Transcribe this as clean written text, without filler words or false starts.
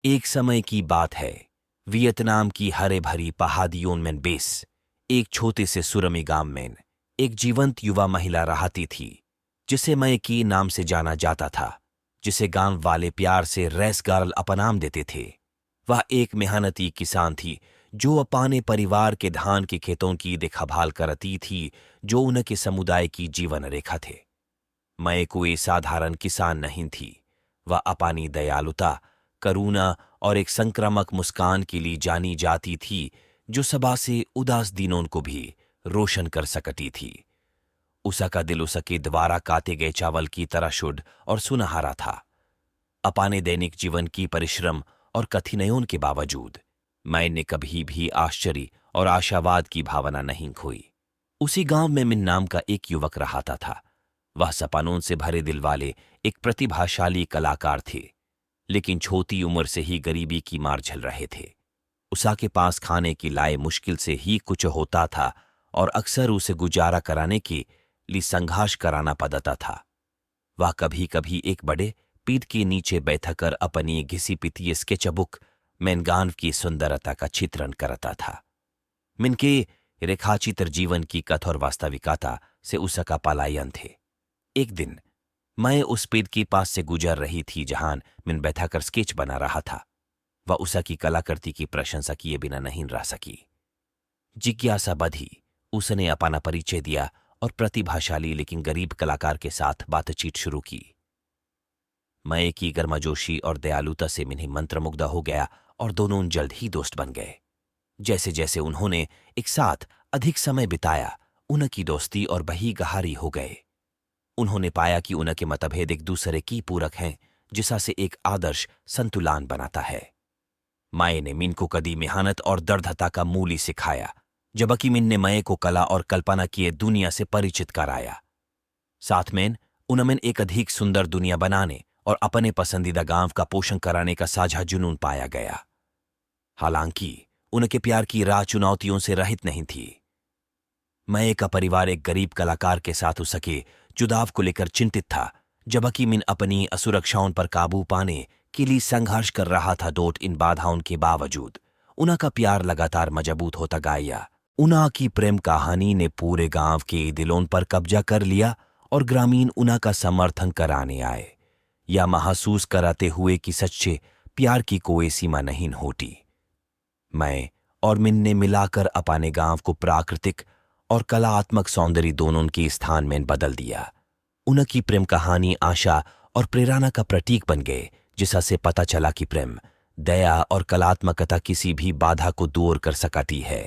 एक समय की बात है। वियतनाम की हरे भरी पहाड़ियों में बेस एक छोटे से सुरमी गांव में एक जीवंत युवा महिला रहती थी, जिसे मैकी नाम से जाना जाता था, जिसे गांव वाले प्यार से रेस गर्ल अपनाम देते थे। वह एक मेहनती किसान थी जो अपने परिवार के धान के खेतों की देखभाल करती थी, जो उनके समुदाय की जीवन रेखा थे। मैं कोई साधारण किसान नहीं थी। वह अपनी दयालुता, करुणा और एक संक्रामक मुस्कान के लिए जानी जाती थी, जो सबा से उदास दिनों को भी रोशन कर सकती थी। उसका दिल उसके द्वारा काटे गए चावल की तरह शुद्ध और सुनहरा था। अपने दैनिक जीवन की परिश्रम और कठिनाइयों के बावजूद मैंने कभी भी आश्चर्य और आशावाद की भावना नहीं खोई। उसी गांव में मिन नाम का एक युवक रहता था। वह सपनों से भरे दिल वाले एक प्रतिभाशाली कलाकार थे, लेकिन छोटी उम्र से ही गरीबी की मार झेल रहे थे। उषा के पास खाने की लाए मुश्किल से ही कुछ होता था और अक्सर उसे गुजारा कराने के लिए संघर्ष कराना पड़ता था। वह कभी कभी एक बड़े पीठ के नीचे बैठकर अपनी घिसी पिटी स्केचबुक में गांव की सुंदरता का चित्रण करता था। मिन के रेखाचित्र जीवन की कठोर वास्तविकता से उसका पलायन थे। एक दिन मैं उस पेड़ के पास से गुजर रही थी जहां मिन बैठाकर स्केच बना रहा था। वह उषा की कलाकृति की प्रशंसा किए बिना नहीं रह सकी। जिज्ञासा बधी, उसने अपना परिचय दिया और प्रतिभाशाली लेकिन गरीब कलाकार के साथ बातचीत शुरू की। मैं की गर्मजोशी और दयालुता से मिन्हें मंत्रमुग्ध हो गया और दोनों जल्द ही दोस्त बन गए। जैसे जैसे उन्होंने एक साथ अधिक समय बिताया, उनकी दोस्ती और बही गहरी हो गए। उन्होंने पाया कि उनके मतभेद एक दूसरे की पूरक हैं, जिसा से एक आदर्श संतुलन बनाता है। माए ने मिन को कदी मेहनत और दृढ़ता का मूल्य सिखाया, जबकि मिन ने मय को कला और कल्पना किए दुनिया से परिचित कराया। साथ में उनमें एक अधिक सुंदर दुनिया बनाने और अपने पसंदीदा गांव का पोषण कराने का साझा जुनून पाया गया। हालांकि उनके प्यार की राह चुनौतियों से रहित नहीं थी। मय का परिवार एक गरीब कलाकार के साथ उसके जुदाव को लेकर चिंतित था, जबकि मिन अपनी असुरक्षाओं पर काबू पाने के लिए संघर्ष कर रहा था। डोट इन बाधाओं के बावजूद उनका प्यार लगातार मजबूत होता गया। उना की प्रेम कहानी ने पूरे गांव के दिलों पर कब्जा कर लिया और ग्रामीण उना का समर्थन कराने आए, या महसूस कराते हुए कि सच्चे प्यार की कोई सीमा नहीं होती। मैं और मिन ने मिलाकर अपने गांव को प्राकृतिक और कलात्मक सौंदर्य दोनों के स्थान में बदल दिया। उनकी प्रेम कहानी आशा और प्रेरणा का प्रतीक बन गए, जिसा से पता चला कि प्रेम, दया और कलात्मकता किसी भी बाधा को दूर कर सकती है।